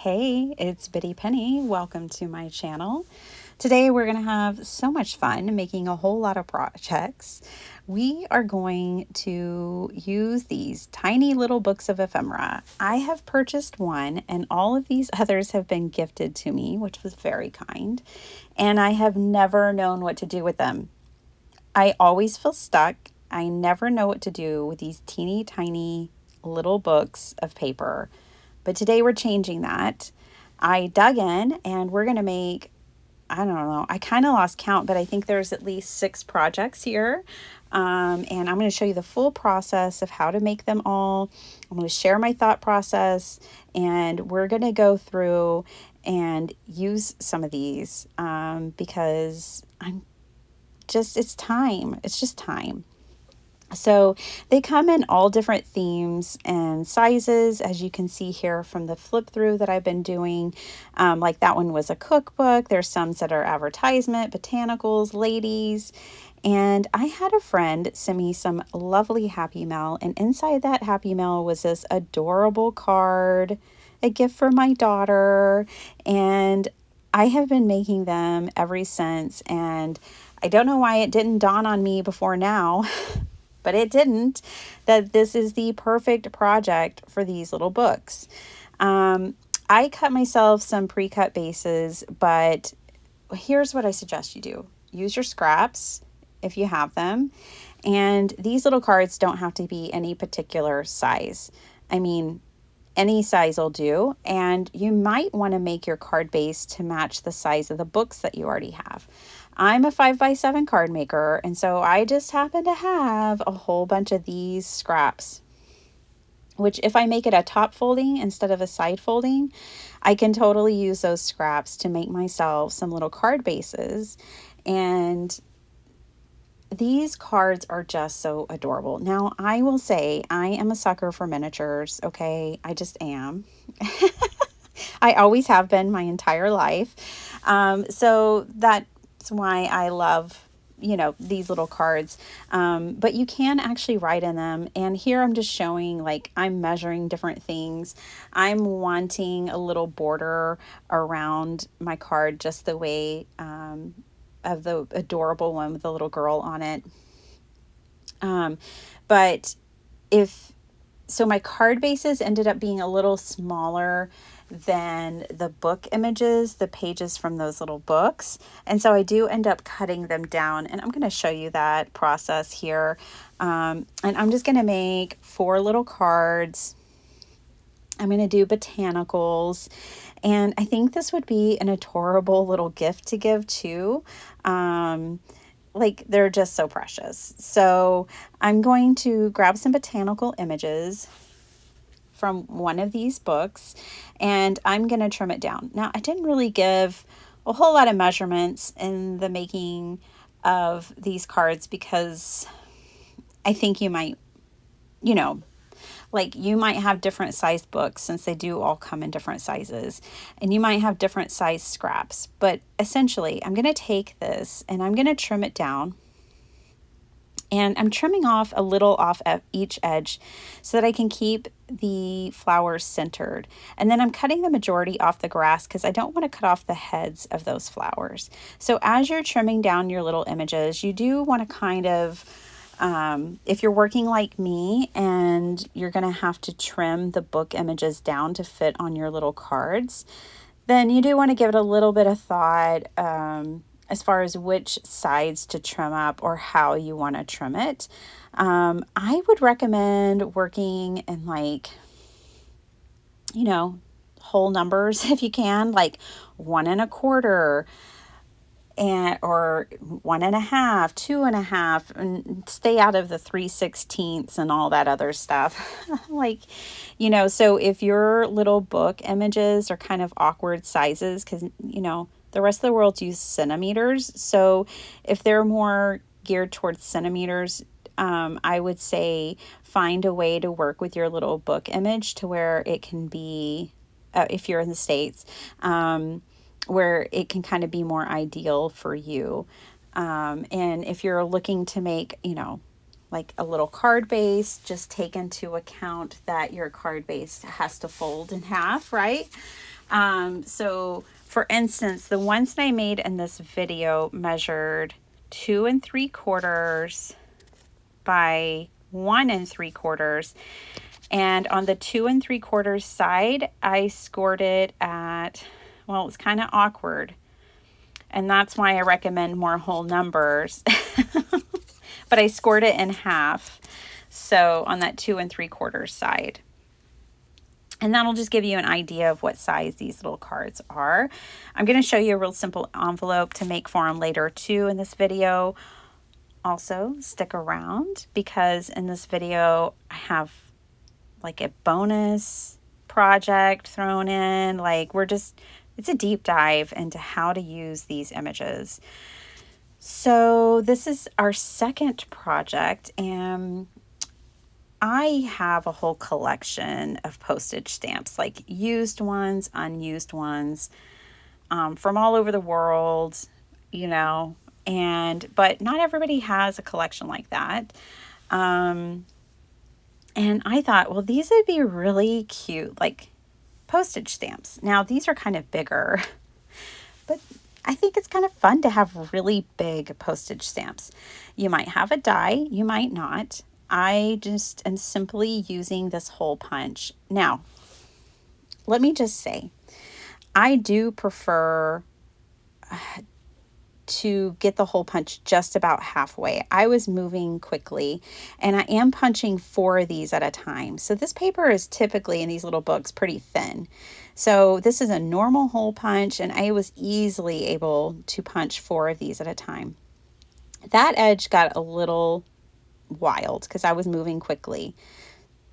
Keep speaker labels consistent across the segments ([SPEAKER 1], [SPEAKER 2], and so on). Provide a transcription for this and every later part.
[SPEAKER 1] Hey, it's Bitty Penny. Welcome to my channel. Today we're going to have so much fun making a whole lot of projects. We are going to use these tiny little books of ephemera. I have purchased one and all of these others have been gifted to me, which was very kind. And I have never known what to do with them. I always feel stuck. I never know what to do with these teeny tiny little books of paper. But today we're changing that. I dug in and we're going to make, I don't know, I kind of lost count, but I think there's at least 6 projects here. And I'm going to show you the full process of how to make them all. I'm going to share my thought process and we're going to go through and use some of these because it's time. It's just time. So they come in all different themes and sizes, as you can see here from the flip through that I've been doing. Like that one was a cookbook. There's some that are advertisement, botanicals, ladies. And I had a friend send me some lovely Happy Mail, and inside that Happy Mail was this adorable card, a gift for my daughter, and I have been making them ever since. And I don't know why it didn't dawn on me before now, but it didn't, that this is the perfect project for these little books. I cut myself some pre-cut bases, but here's what I suggest you do. Use your scraps if you have them. And these little cards don't have to be any particular size. I mean, any size will do. And you might want to make your card base to match the size of the books that you already have. I'm a 5x7 card maker, and so I just happen to have a whole bunch of these scraps, which if I make it a top folding instead of a side folding, I can totally use those scraps to make myself some little card bases. And these cards are just so adorable. Now, I will say I am a sucker for miniatures, okay? I just am. I always have been my entire life. So that's why I love, these little cards. But you can actually write in them. And here I'm just showing, like, I'm measuring different things. I'm wanting a little border around my card just the way of the adorable one with the little girl on it. But my card bases ended up being a little smaller than the book images, the pages from those little books. And so I do end up cutting them down, and I'm going to show you that process here. And I'm just going to make 4 little cards. I'm going to do botanicals, and I think this would be an adorable little gift to give too. Like, they're just so precious. So I'm going to grab some botanical images from one of these books, and I'm going to trim it down. Now, I didn't really give a whole lot of measurements in the making of these cards because I think you might, like, you might have different sized books since they do all come in different sizes, and you might have different size scraps. But essentially, I'm going to take this and I'm going to trim it down. And I'm trimming off a little off at each edge so that I can keep the flowers centered. And then I'm cutting the majority off the grass because I don't want to cut off the heads of those flowers. So as you're trimming down your little images, you do want to kind of, if you're working like me and you're going to have to trim the book images down to fit on your little cards, then you do want to give it a little bit of thought as far as which sides to trim up or how you want to trim it. I would recommend working in, like, whole numbers if you can, like 1 1/4 or 1 1/2, 2 1/2, and stay out of the 3/16 and all that other stuff. Like, so if your little book images are kind of awkward sizes, because, the rest of the world use centimeters. So if they're more geared towards centimeters, I would say find a way to work with your little book image to where it can be, if you're in the States, where it can kind of be more ideal for you. And if you're looking to make, like a little card base, just take into account that your card base has to fold in half, right? So for instance, the ones that I made in this video measured 2 3/4 by 1 3/4. And on the 2 3/4 side, I scored it at, well, it's kind of awkward. And that's why I recommend more whole numbers. But I scored it in half. So on that 2 3/4 side. And that'll just give you an idea of what size these little cards are. I'm going to show you a real simple envelope to make for them later too in this video. Also, stick around because in this video I have like a bonus project thrown in. Like it's a deep dive into how to use these images. So this is our second project, and I have a whole collection of postage stamps, like used ones, unused ones, from all over the world, but not everybody has a collection like that. And I thought, well, these would be really cute, like postage stamps. Now, these are kind of bigger, but I think it's kind of fun to have really big postage stamps. You might have a die, you might not. I just am simply using this hole punch. Now, let me just say, I do prefer to get the hole punch just about halfway. I was moving quickly, and I am punching 4 of these at a time. So this paper is typically in these little books pretty thin. So this is a normal hole punch, and I was easily able to punch 4 of these at a time. That edge got a little wild because I was moving quickly.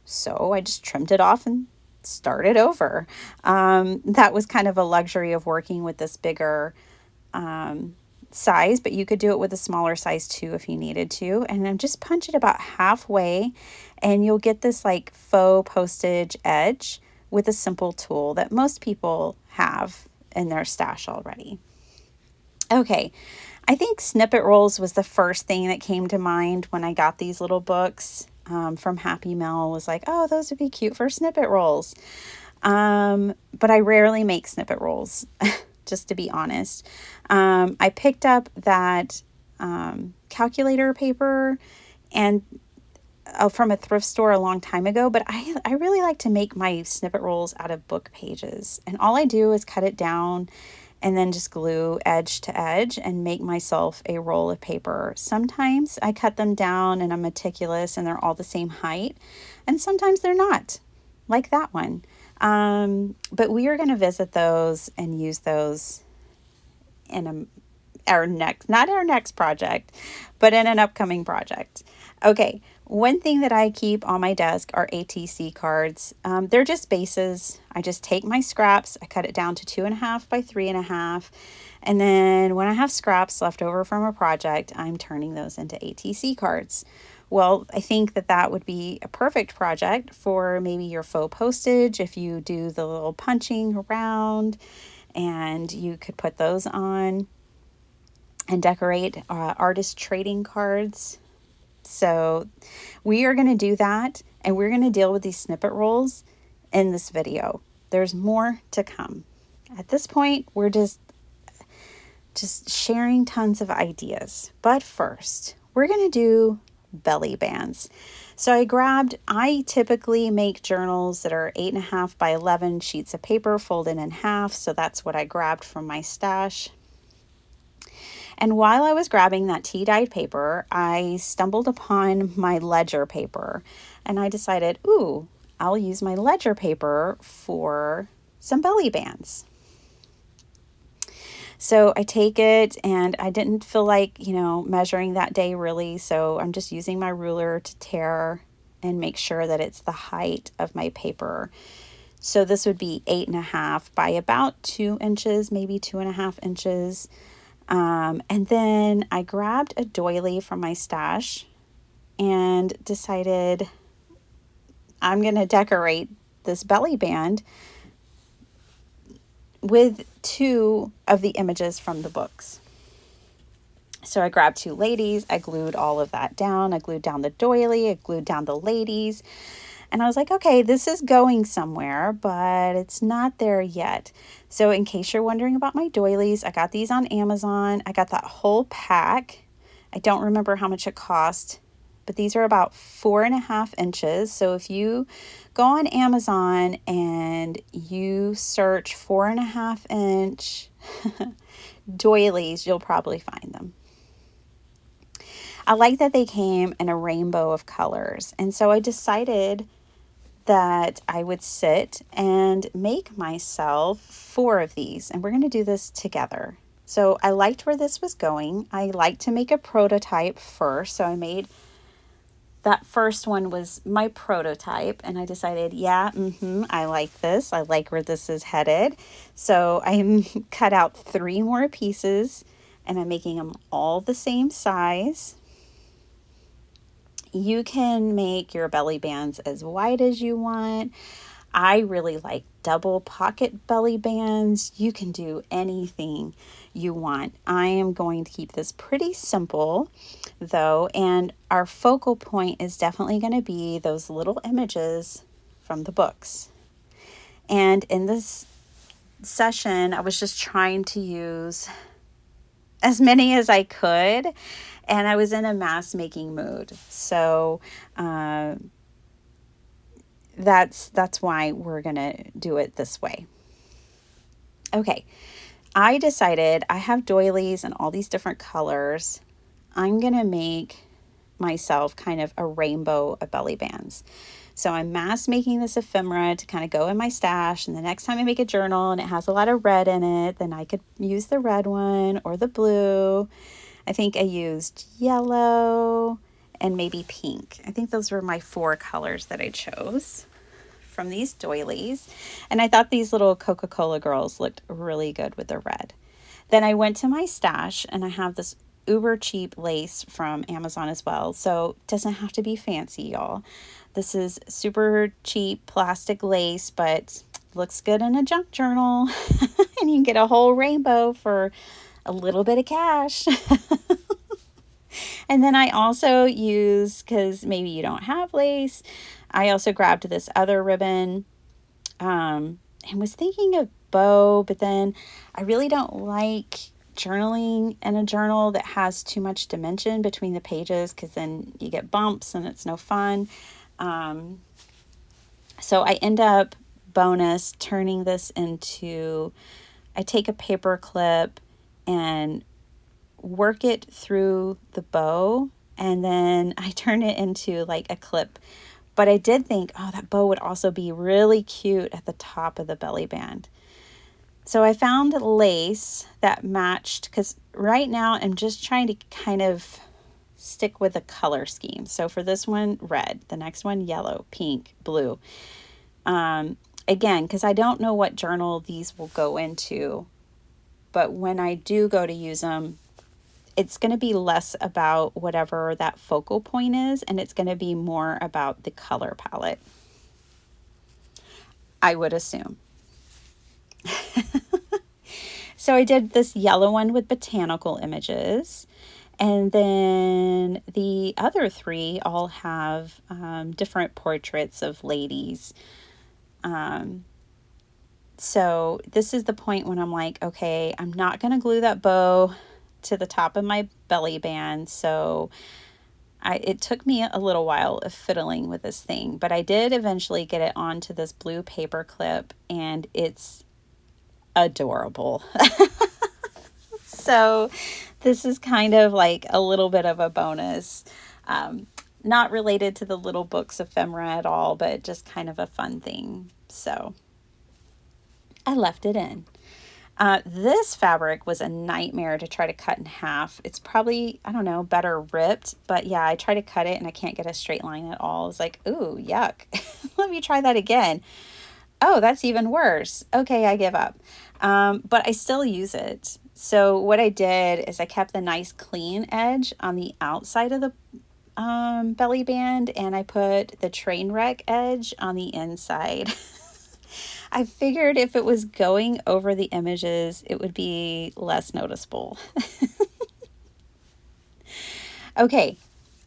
[SPEAKER 1] So I just trimmed it off and started over. That was kind of a luxury of working with this bigger size, but you could do it with a smaller size too if you needed to. And then just punch it about halfway and you'll get this like faux postage edge with a simple tool that most people have in their stash already. Okay, I think Snippet rolls was the first thing that came to mind when I got these little books from Happy Mail. Was like, oh, those would be cute for Snippet rolls. But I rarely make Snippet rolls, just to be honest. I picked up that calculator paper and from a thrift store a long time ago, but I really like to make my Snippet rolls out of book pages. And all I do is cut it down and then just glue edge to edge and make myself a roll of paper. Sometimes I cut them down and I'm meticulous and they're all the same height, and sometimes they're not, like that one. But we are going to visit those and use those in not our next project, but in an upcoming project. Okay, one thing that I keep on my desk are ATC cards. They're just bases. I just take my scraps, I cut it down to 2.5 by 3.5, and then when I have scraps left over from a project, I'm turning those into ATC cards. Well, I think that would be a perfect project for maybe your faux postage if you do the little punching around, and you could put those on and decorate artist trading cards. So we are going to do that, and we're going to deal with these snippet rolls in this video. There's more to come. At this point, we're just sharing tons of ideas. But first, we're going to do belly bands. So I typically make journals that are 8.5 by 11 sheets of paper folded in half. So that's what I grabbed from my stash. And while I was grabbing that tea-dyed paper, I stumbled upon my ledger paper, and I decided, I'll use my ledger paper for some belly bands. So I take it, and I didn't feel like, measuring that day really, so I'm just using my ruler to tear and make sure that it's the height of my paper. So this would be 8.5 by about 2 inches, maybe 2.5 inches. And then I grabbed a doily from my stash and decided I'm going to decorate this belly band with 2 of the images from the books. So I grabbed 2 ladies. I glued all of that down. I glued down the doily. I glued down the ladies. And I was like, okay, this is going somewhere, but it's not there yet. So in case you're wondering about my doilies, I got these on Amazon. I got that whole pack. I don't remember how much it cost, but these are about 4.5 inches. So if you go on Amazon and you search 4.5 inch doilies, you'll probably find them. I like that they came in a rainbow of colors. And so I decided that I would sit and make myself 4 of these. And we're going to do this together. So I liked where this was going. I like to make a prototype first. So I made that first one was my prototype. And I decided, yeah, I like this. I like where this is headed. So I cut out 3 more pieces and I'm making them all the same size. You can make your belly bands as wide as you want. I really like double pocket belly bands. You can do anything you want. I am going to keep this pretty simple though, and our focal point is definitely going to be those little images from the books. And in this session, I was just trying to use as many as I could, and I was in a mask making mood. So that's why we're gonna do it this way. Okay, I decided I have doilies in all these different colors. I'm gonna make myself kind of a rainbow of belly bands. So I'm mass making this ephemera to kind of go in my stash, and the next time I make a journal and it has a lot of red in it, then I could use the red one or the blue. I think I used yellow and maybe pink. I think those were my 4 colors that I chose from these doilies. And I thought these little Coca-Cola girls looked really good with the red. Then I went to my stash and I have this uber cheap lace from Amazon as well. So it doesn't have to be fancy, y'all. This is super cheap plastic lace, but looks good in a junk journal. And you can get a whole rainbow for a little bit of cash. And then I also use, because maybe you don't have lace, I also grabbed this other ribbon and was thinking of bow, but then I really don't like journaling in a journal that has too much dimension between the pages, because then you get bumps and it's no fun. So I end up bonus turning this into, I take a paper clip and work it through the bow, and then I turn it into like a clip. But I did think, oh, that bow would also be really cute at the top of the belly band. So I found lace that matched, because right now I'm just trying to kind of stick with a color scheme. So for this one, red, the next one, yellow, pink, blue. Again, because I don't know what journal these will go into, but when I do go to use them, it's going to be less about whatever that focal point is, and it's going to be more about the color palette, I would assume. So I did this yellow one with botanical images, and then the other 3 all have different portraits of ladies. So this is the point when I'm like, okay, I'm not going to glue that bow to the top of my belly band. So it took me a little while of fiddling with this thing, but I did eventually get it onto this blue paper clip, and it's adorable. So this is kind of like a little bit of a bonus, not related to the little books ephemera at all, but just kind of a fun thing. So I left it in. This fabric was a nightmare to try to cut in half. It's probably, I don't know, better ripped, but yeah, I try to cut it and I can't get a straight line at all. It's like, ooh, yuck. Let me try that again. Oh, that's even worse. Okay, I give up. But I still use it. So what I did is I kept the nice clean edge on the outside of the belly band, and I put the train wreck edge on the inside. I figured if it was going over the images, it would be less noticeable. Okay,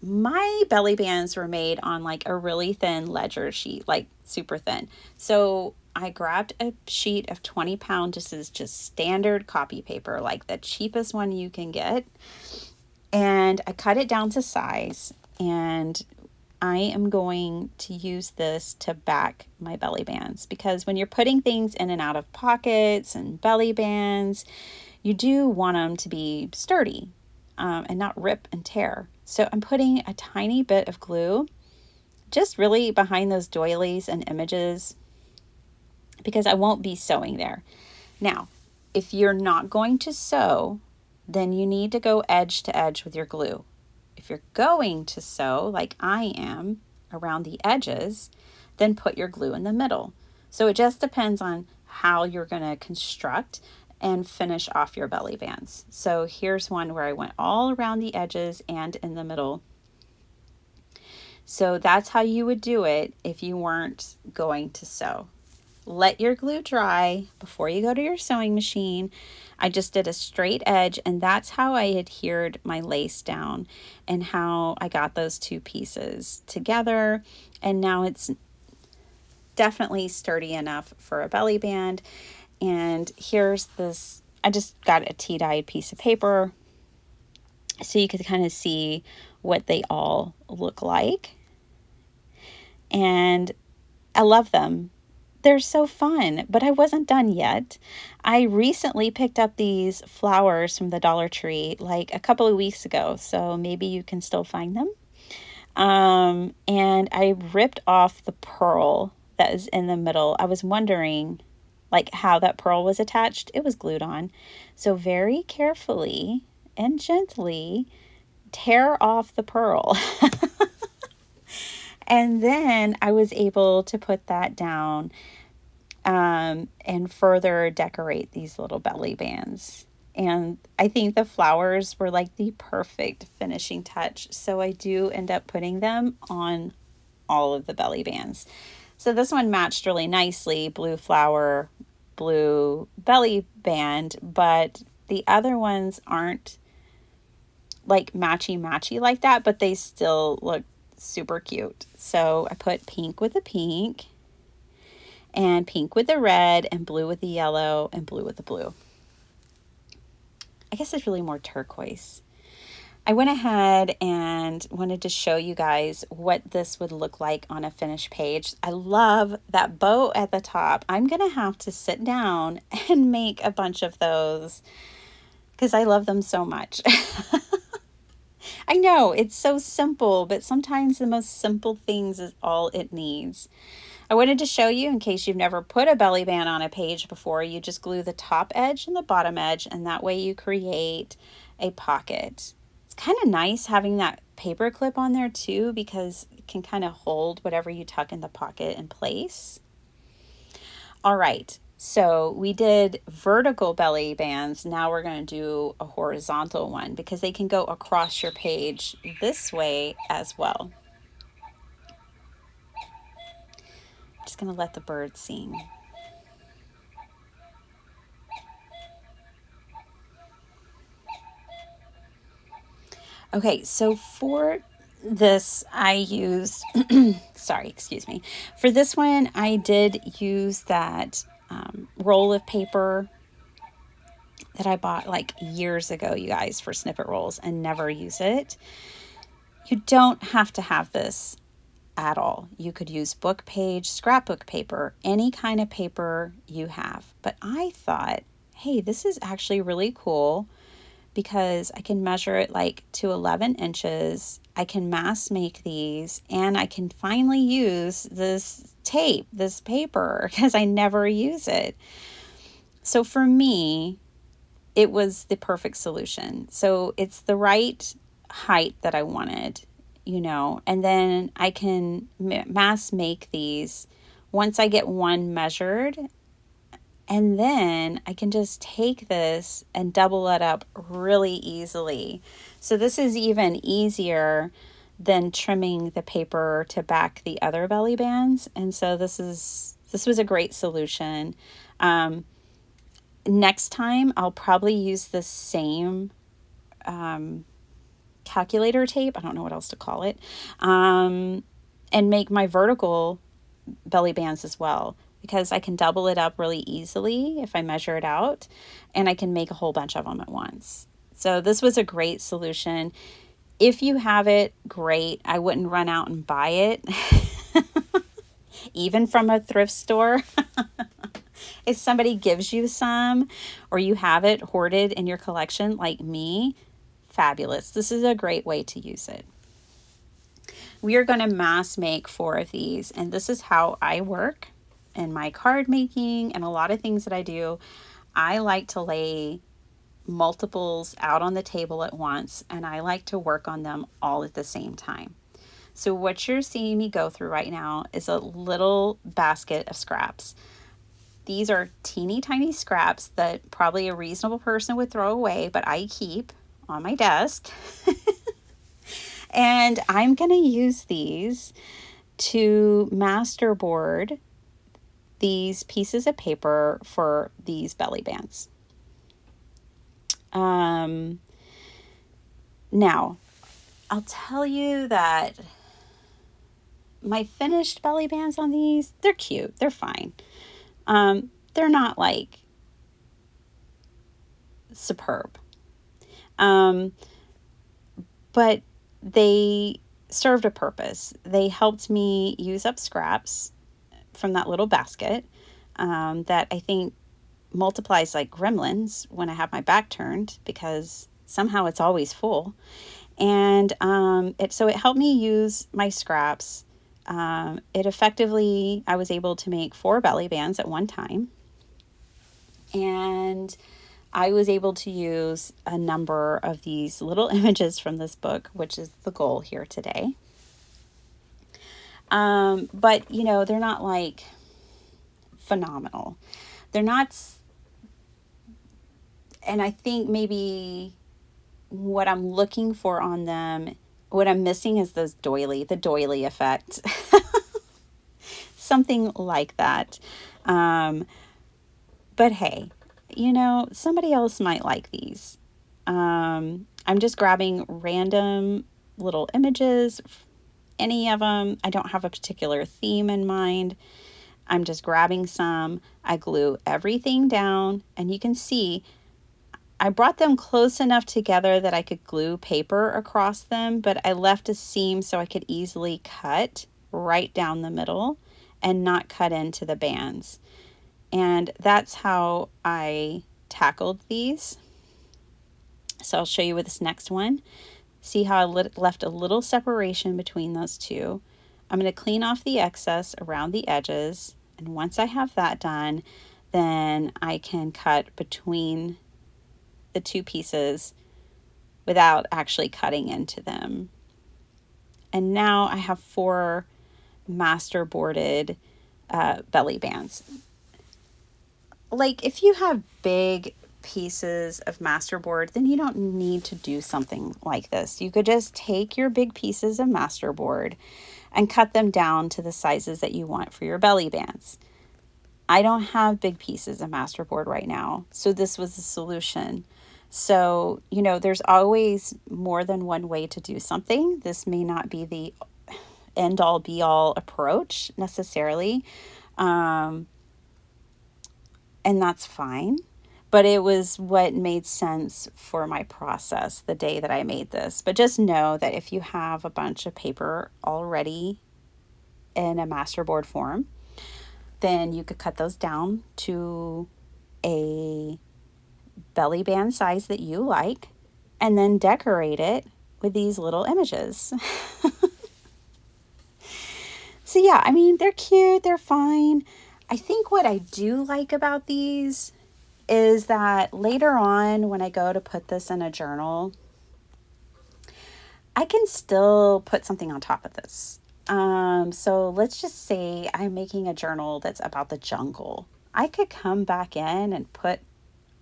[SPEAKER 1] my belly bands were made on like a really thin ledger sheet, like super thin. So I grabbed a sheet of 20 pound, just standard copy paper, like the cheapest one you can get. And I cut it down to size. And I am going to use this to back my belly bands, because when you're putting things in and out of pockets and belly bands, you do want them to be sturdy, and not rip and tear. So I'm putting a tiny bit of glue just really behind those doilies and images, because I won't be sewing there. Now, if you're not going to sew, then you need to go edge to edge with your glue. If you're going to sew, like I am, around the edges, then put your glue in the middle. So it just depends on how you're going to construct and finish off your belly bands. So here's one where I went all around the edges and in the middle. So that's how you would do it if you weren't going to sew. Let your glue dry before you go to your sewing machine. I just did a straight edge, and that's how I adhered my lace down and how I got those two pieces together. And now it's definitely sturdy enough for a belly band. And here's this, I just got a tea-dyed piece of paper so you could kind of see what they all look like. And I love them. They're so fun, but I wasn't done yet. I recently picked up these flowers from the Dollar Tree like a couple of weeks ago, so maybe you can still find them. And I ripped off the pearl that is in the middle. I was wondering like how that pearl was attached. It was glued on. So very carefully and gently tear off the pearl. And then I was able to put that down, and further decorate these little belly bands. And I think the flowers were like the perfect finishing touch. So I do end up putting them on all of the belly bands. So this one matched really nicely, blue flower, blue belly band, but the other ones aren't like matchy like that, but they still look super cute. So I put pink with the pink, and pink with the red, and blue with the yellow, and blue with the blue. I guess it's really more turquoise. I went ahead and wanted to show you guys what this would look like on a finished page. I love that bow at the top. I'm going to have to sit down and make a bunch of those because I love them so much. I know it's so simple, but sometimes the most simple things is all it needs. I wanted to show you, in case you've never put a belly band on a page before, you just glue the top edge and the bottom edge, and that way you create a pocket. It's kind of nice having that paper clip on there too, because it can kind of hold whatever you tuck in the pocket in place. All right, so we did vertical belly bands. Now we're going to do a horizontal one, because they can go across your page this way as well. Just going to let the bird sing. Okay, so for this I used, sorry, excuse me. For this one, I did use that roll of paper that I bought like years ago, you guys, for Snippet rolls, and never use it. You don't have to have this at all. You could use book page, scrapbook paper, any kind of paper you have. But I thought, hey, this is actually really cool, because I can measure it like to 11 inches. I can mass make these, and I can finally use this tape, this paper, because I never use it. So for me, it was the perfect solution. So it's the right height that I wanted, and then I can mass make these once I get one measured. And then I can just take this and double it up really easily. So this is even easier than trimming the paper to back the other belly bands. And so this was a great solution. Next time I'll probably use the same kind calculator tape, I don't know what else to call it, and make my vertical belly bands as well, because I can double it up really easily if I measure it out, and I can make a whole bunch of them at once. So this was a great solution. If you have it, great. I wouldn't run out and buy it, even from a thrift store. If somebody gives you some, or you have it hoarded in your collection like me, fabulous. This is a great way to use it. We are going to mass make 4 of these, and this is how I work in my card making and a lot of things that I do. I like to lay multiples out on the table at once, and I like to work on them all at the same time. So what you're seeing me go through right now is a little basket of scraps. These are teeny tiny scraps that probably a reasonable person would throw away, but I keep on my desk. And I'm going to use these to masterboard these pieces of paper for these belly bands. Now, I'll tell you that my finished belly bands on these, they're cute. They're fine. They're not like superb. But they served a purpose. They helped me use up scraps from that little basket that I think multiplies like gremlins when I have my back turned, because somehow it's always full. And it helped me use my scraps. It effectively, I was able to make 4 belly bands at one time. And I was able to use a number of these little images from this book, which is the goal here today. But, they're not like phenomenal. They're not, and I think maybe what I'm looking for on them, what I'm missing is the doily effect. Something like that. But hey, somebody else might like these. I'm just grabbing random little images, any of them. I don't have a particular theme in mind. I'm just grabbing some. I glue everything down, and you can see I brought them close enough together that I could glue paper across them, but I left a seam so I could easily cut right down the middle and not cut into the bands. And that's how I tackled these. So I'll show you with this next one. See how I left a little separation between those two. I'm going to clean off the excess around the edges. And once I have that done, then I can cut between the 2 pieces without actually cutting into them. And now I have 4 master boarded belly bands. Like, if you have big pieces of masterboard, then you don't need to do something like this. You could just take your big pieces of masterboard and cut them down to the sizes that you want for your belly bands. I don't have big pieces of masterboard right now, so this was the solution. So, there's always more than one way to do something. This may not be the end all be all approach necessarily. And that's fine. But it was what made sense for my process the day that I made this. But just know that if you have a bunch of paper already in a masterboard form, then you could cut those down to a belly band size that you like, and then decorate it with these little images. So yeah, they're cute, they're fine. I think what I do like about these is that later on when I go to put this in a journal, I can still put something on top of this. So let's just say I'm making a journal that's about the jungle. I could come back in and put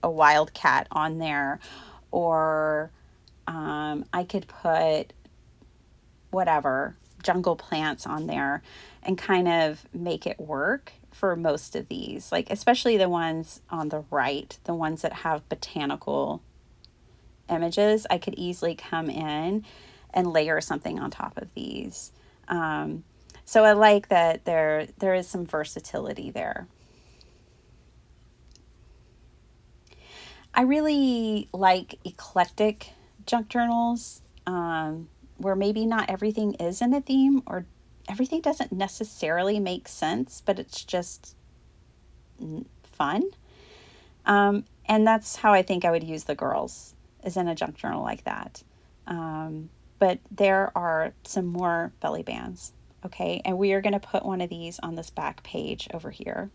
[SPEAKER 1] a wildcat on there, or I could put whatever jungle plants on there and kind of make it work for most of these, like especially the ones on the right, the ones that have botanical images, I could easily come in and layer something on top of these. So I like that there is some versatility there. I really like eclectic junk journals, where maybe not everything is in a theme or everything doesn't necessarily make sense, but it's just fun. And that's how I think I would use the girls, is in a junk journal like that. But there are some more belly bands. Okay, and we are going to put one of these on this back page over here.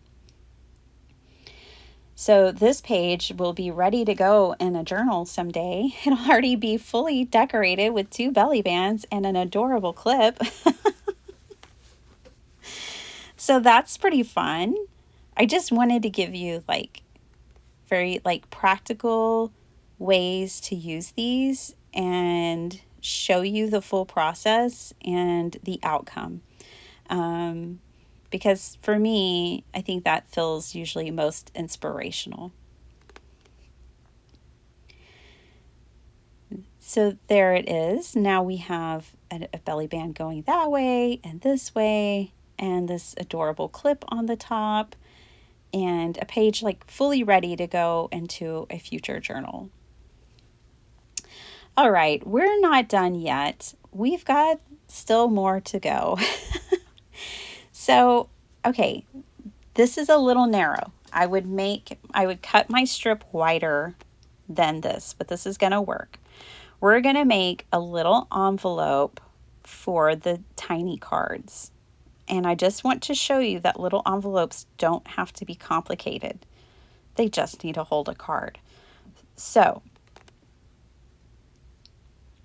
[SPEAKER 1] So this page will be ready to go in a journal someday. It'll already be fully decorated with 2 belly bands and an adorable clip. So that's pretty fun. I just wanted to give you like very like practical ways to use these and show you the full process and the outcome. Because for me, I think that feels usually most inspirational. So there it is. Now we have a belly band going that way and this adorable clip on the top, and a page like fully ready to go into a future journal. All right, we're not done yet. We've got still more to go. So, okay, this is a little narrow. I would cut my strip wider than this, but this is going to work. We're going to make a little envelope for the tiny cards. And I just want to show you that little envelopes don't have to be complicated. They just need to hold a card. So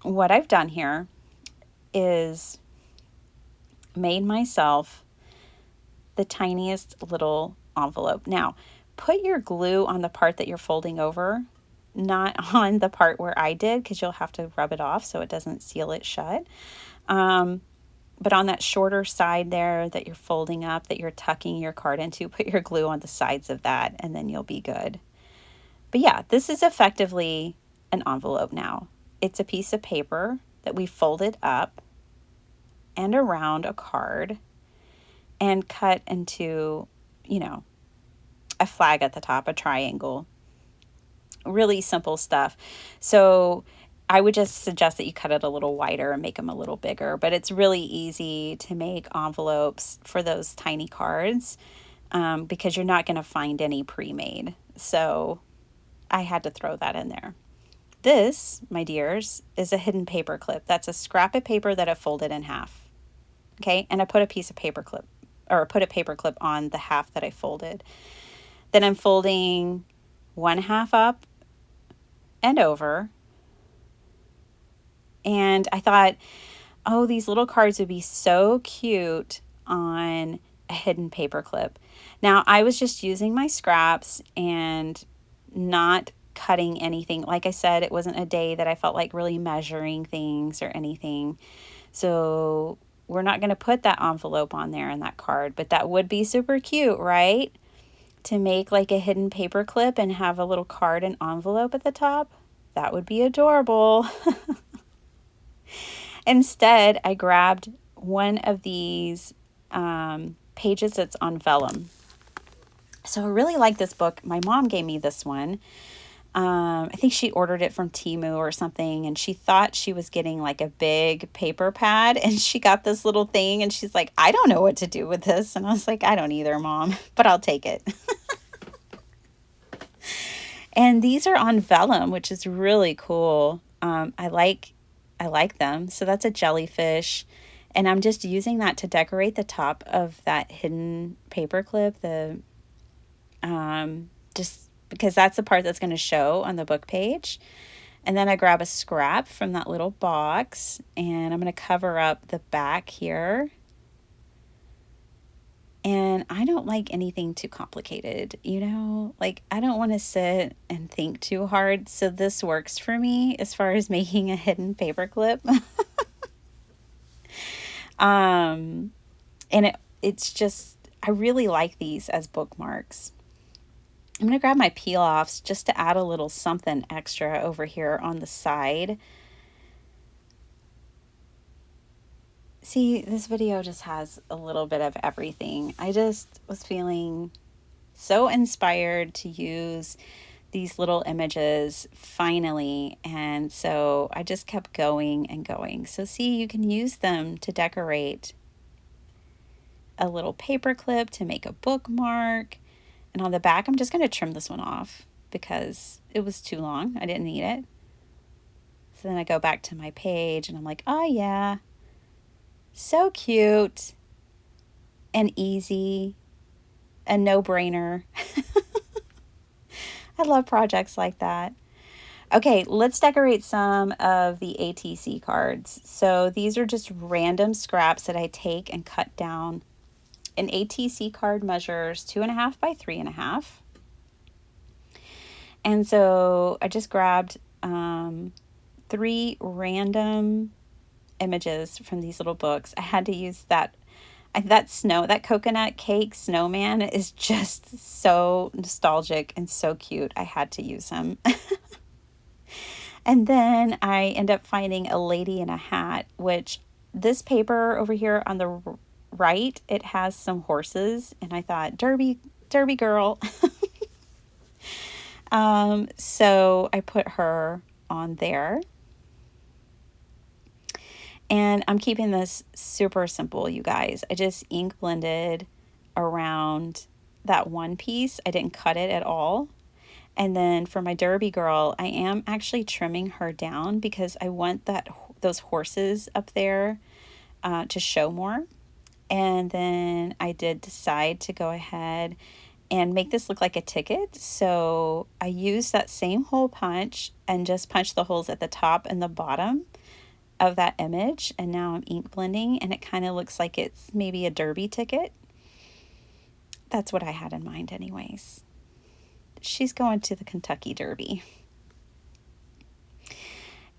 [SPEAKER 1] what I've done here is made myself the tiniest little envelope. Now, put your glue on the part that you're folding over, not on the part where I did, because you'll have to rub it off so it doesn't seal it shut. But on that shorter side there that you're folding up, that you're tucking your card into, put your glue on the sides of that, and then you'll be good. But yeah, this is effectively an envelope now. It's a piece of paper that we folded up and around a card and cut into, a flag at the top, a triangle. Really simple stuff. So I would just suggest that you cut it a little wider and make them a little bigger, but it's really easy to make envelopes for those tiny cards, because you're not going to find any pre-made. So I had to throw that in there. This, my dears, is a hidden paper clip. That's a scrap of paper that I folded in half. Okay, and I put a paper clip on the half that I folded. Then I'm folding one half up and over. And I thought, oh, these little cards would be so cute on a hidden paper clip. Now, I was just using my scraps and not cutting anything. Like I said, it wasn't a day that I felt like really measuring things or anything. So we're not going to put that envelope on there in that card, but that would be super cute, right? To make like a hidden paper clip and have a little card and envelope at the top. That would be adorable. Instead, I grabbed one of these pages that's on vellum. So I really like this book. My mom gave me this one. I think she ordered it from Temu or something, and she thought she was getting like a big paper pad, and she got this little thing, and she's like, I don't know what to do with this. And I was like, I don't either, Mom, but I'll take it. And these are on vellum, which is really cool. I like them. So that's a jellyfish, and I'm just using that to decorate the top of that hidden paper clip. Just because that's the part that's going to show on the book page. And then I grab a scrap from that little box, and I'm going to cover up the back here. And I don't like anything too complicated, like I don't want to sit and think too hard. So this works for me as far as making a hidden paper clip. And it's just, I really like these as bookmarks. I'm going to grab my peel offs just to add a little something extra over here on the side. See, this video just has a little bit of everything. I just was feeling so inspired to use these little images finally, and so I just kept going and going. So see, you can use them to decorate a little paper clip, to make a bookmark, and on the back I'm just going to trim this one off because it was too long. I didn't need it. So then I go back to my page and I'm like, oh yeah, so cute and easy, a no-brainer. I love projects like that. Okay, let's decorate some of the ATC cards. So these are just random scraps that I take and cut down. An ATC card measures 2.5 by 3.5. And so I just grabbed 3 random images from these little books. I had to use that coconut cake snowman is just so nostalgic and so cute. I had to use him. And then I end up finding a lady in a hat, which this paper over here on the right, it has some horses, and I thought, Derby girl. So I put her on there. And I'm keeping this super simple, you guys. I just ink blended around that one piece. I didn't cut it at all. And then for my Derby girl, I am actually trimming her down because I want those horses up there to show more. And then I did decide to go ahead and make this look like a ticket. So I used that same hole punch and just punched the holes at the top and the bottom of that image. And now I'm ink blending and it kind of looks like it's maybe a Derby ticket. That's what I had in mind anyways. She's going to the Kentucky Derby.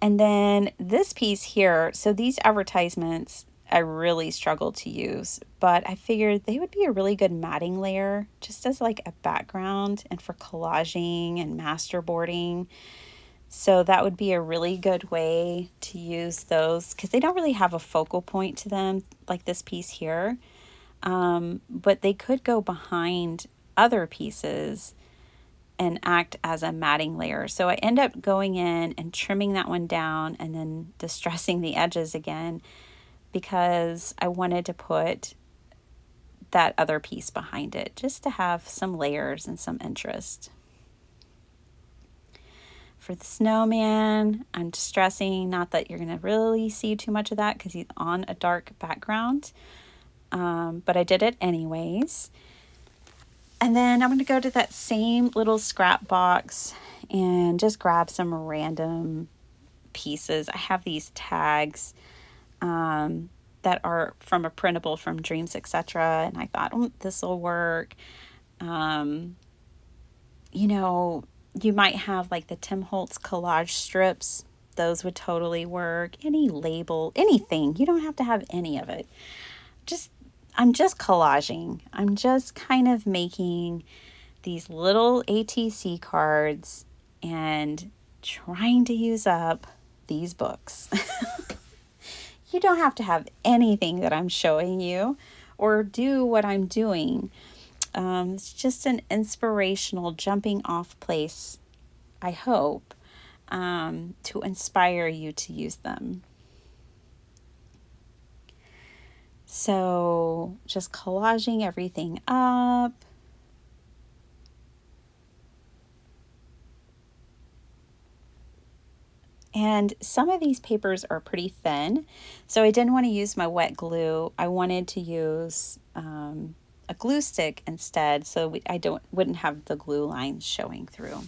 [SPEAKER 1] And then this piece here, so these advertisements I really struggled to use, but I figured they would be a really good matting layer just as like a background and for collaging and masterboarding. So that would be a really good way to use those because they don't really have a focal point to them like this piece here. But they could go behind other pieces and act as a matting layer. So I end up going in and trimming that one down and then distressing the edges again because I wanted to put that other piece behind it just to have some layers and some interest. For the snowman, I'm distressing, not that you're going to really see too much of that because he's on a dark background, but I did it anyways. And then I'm going to go to that same little scrap box and just grab some random pieces. I have these tags that are from a printable from Dreams, etc. And I thought, this will work. You know, you might have like the Tim Holtz collage strips. Those would totally work. Any label, anything. You don't have to have any of it. I'm just collaging. I'm just kind of making these little ATC cards and trying to use up these books. You don't have to have anything that I'm showing you or do what I'm doing. It's just an inspirational jumping off place, I hope, to inspire you to use them. So just collaging everything up. And some of these papers are pretty thin, so I didn't want to use my wet glue. I wanted to use a glue stick instead, so I wouldn't have the glue lines showing through.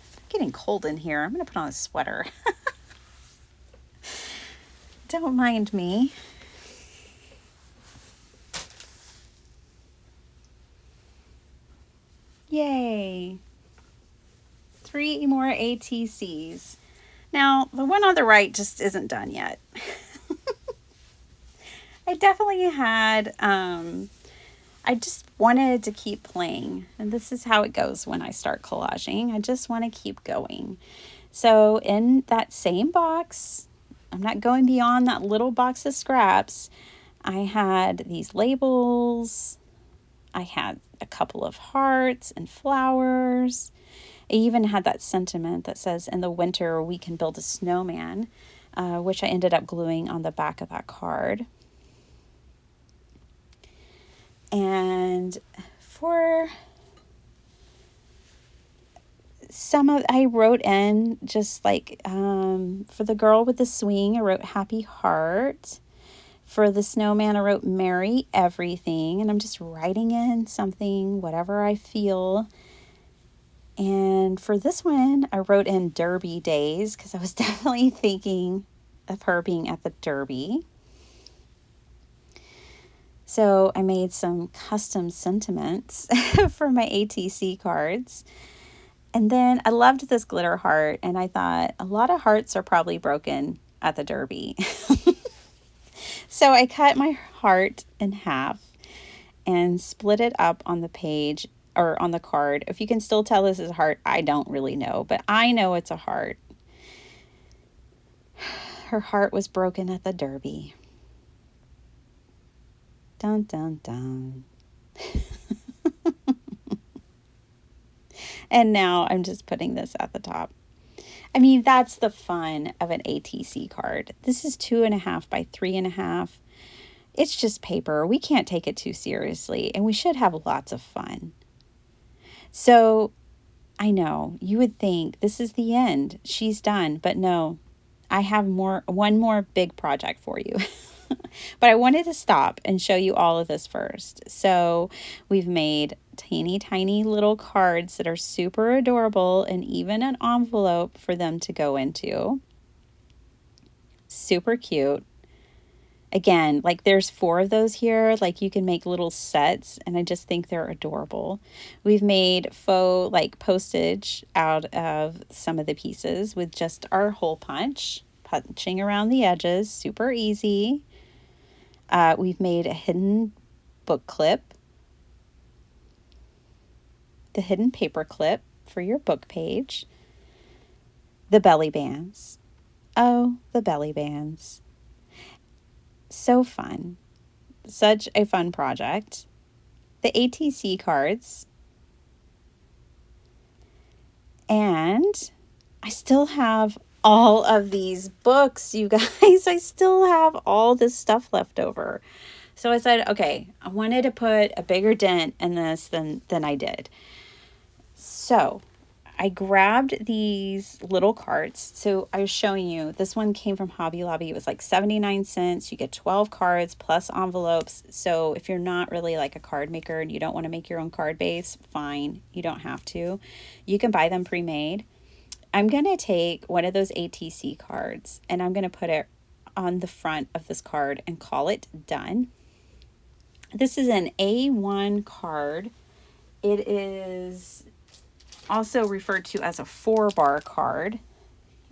[SPEAKER 1] It's getting cold in here. I'm going to put on a sweater. Don't mind me. Yay! 3 more ATCs. Now, the one on the right just isn't done yet. I definitely had I just wanted to keep playing. And this is how it goes when I start collaging. I just want to keep going. So in that same box, I'm not going beyond that little box of scraps. I had these labels. I had a couple of hearts and flowers. I even had that sentiment that says, in the winter, we can build a snowman, which I ended up gluing on the back of that card. And for I wrote in just like, for the girl with the swing, I wrote happy heart. For the snowman, I wrote merry everything. And I'm just writing in something, whatever I feel. And for this one, I wrote in Derby days because I was definitely thinking of her being at the Derby. So I made some custom sentiments for my ATC cards. And then I loved this glitter heart, and I thought a lot of hearts are probably broken at the Derby. So I cut my heart in half and split it up on the page or on the card. If you can still tell this is a heart, I don't really know, but I know it's a heart. Her heart was broken at the Derby. Dun, dun, dun. And now I'm just putting this at the top. I mean, that's the fun of an ATC card. This is 2.5 by 3.5. It's just paper. We can't take it too seriously, and we should have lots of fun. So I know you would think this is the end. She's done, but no, I have one more big project for you. But I wanted to stop and show you all of this first. So we've made teeny tiny little cards that are super adorable, and even an envelope for them to go into. Super cute. Again, like there's 4 of those here. Like you can make little sets, and I just think they're adorable. We've made faux like postage out of some of the pieces with just our hole punching around the edges. Super easy. We've made a hidden book clip, the hidden paper clip for your book page, the belly bands. Oh, the belly bands. So fun. Such a fun project. The ATC cards. And I still have all of these books, you guys. I still have all this stuff left over. So I said, okay, I wanted to put a bigger dent in this than I did. So I grabbed these little cards. So I was showing you, this one came from Hobby Lobby. It was like 79 cents. You get 12 cards plus envelopes. So if you're not really like a card maker and you don't want to make your own card base, fine. You don't have to. You can buy them pre-made. I'm going to take one of those ATC cards and I'm going to put it on the front of this card and call it done. This is an A1 card. It is also referred to as a 4-bar card,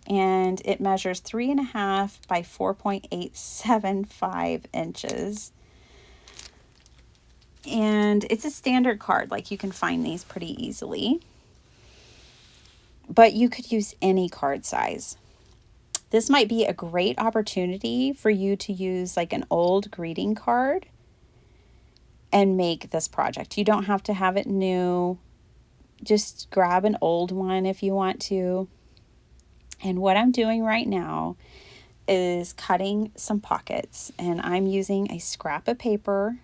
[SPEAKER 1] and it measures 3.5 by 4.875 inches. And it's a standard card, like you can find these pretty easily. But you could use any card size. This might be a great opportunity for you to use like an old greeting card and make this project. You don't have to have it new. Just grab an old one if you want to. And what I'm doing right now is cutting some pockets, and I'm using a scrap of paper.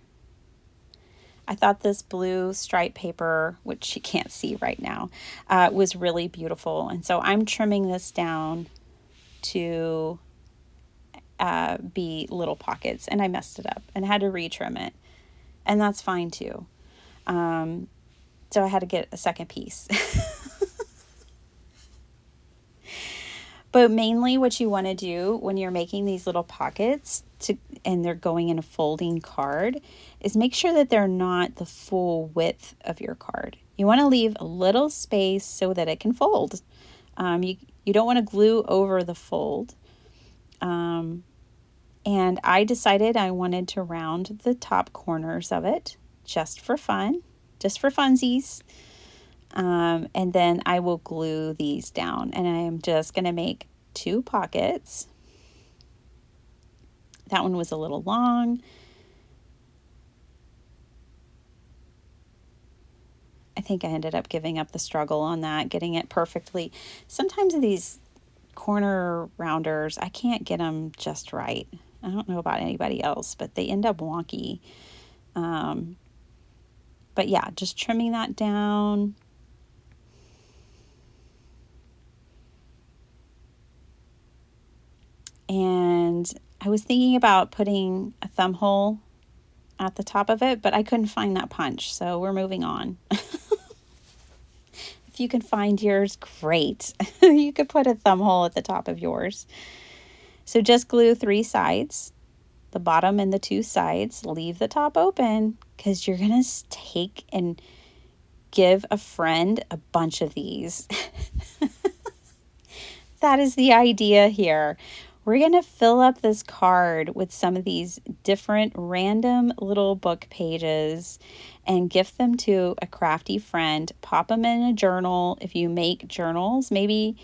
[SPEAKER 1] I thought this blue stripe paper, which you can't see right now, was really beautiful. And so I'm trimming this down to be little pockets, and I messed it up and had to retrim it. And that's fine too. So I had to get a second piece. But mainly what you want to do when you're making these little pockets and they're going in a folding card is make sure that they're not the full width of your card. You want to leave a little space so that it can fold. You don't want to glue over the fold. And I decided I wanted to round the top corners of it just for fun, just for funsies. And then I will glue these down, and I am just going to make 2 pockets. That one was a little long. I think I ended up giving up the struggle on that, getting it perfectly. Sometimes these corner rounders, I can't get them just right. I don't know about anybody else, but they end up wonky. But yeah, just trimming that down. And I was thinking about putting a thumb hole at the top of it, but I couldn't find that punch, so we're moving on. If you can find yours, great. You could put a thumb hole at the top of yours. So just glue 3 sides, the bottom and the 2 sides. Leave the top open because you're going to take and give a friend a bunch of these. That is the idea here. We're going to fill up this card with some of these different random little book pages and gift them to a crafty friend. Pop them in a journal. If you make journals, maybe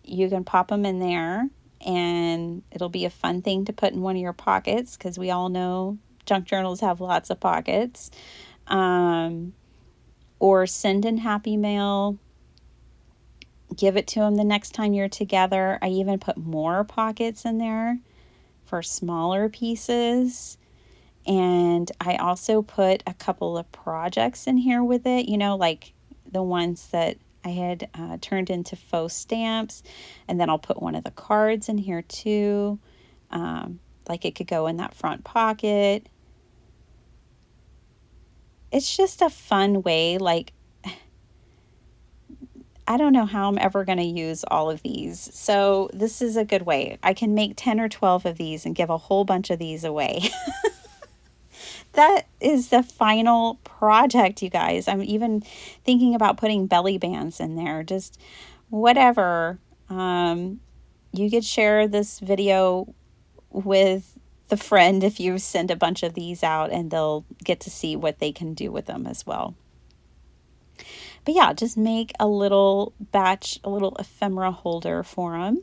[SPEAKER 1] you can pop them in there, and it'll be a fun thing to put in one of your pockets because we all know junk journals have lots of pockets. Or send in Happy Mail. Give it to them the next time you're together. I even put more pockets in there for smaller pieces. And I also put a couple of projects in here with it, like the ones that I had turned into faux stamps. And then I'll put one of the cards in here too. Like it could go in that front pocket. It's just a fun way, like, I don't know how I'm ever going to use all of these. So this is a good way. I can make 10 or 12 of these and give a whole bunch of these away. That is the final project, you guys. I'm even thinking about putting belly bands in there. Just whatever. You could share this video with the friend if you send a bunch of these out, and they'll get to see what they can do with them as well. But yeah, just make a little batch, a little ephemera holder for them.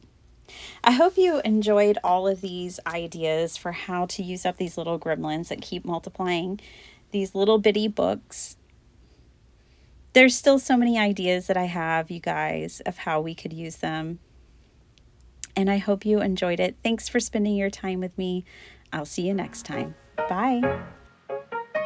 [SPEAKER 1] I hope you enjoyed all of these ideas for how to use up these little gremlins that keep multiplying, these little bitty books. There's still so many ideas that I have, you guys, of how we could use them. And I hope you enjoyed it. Thanks for spending your time with me. I'll see you next time. Bye.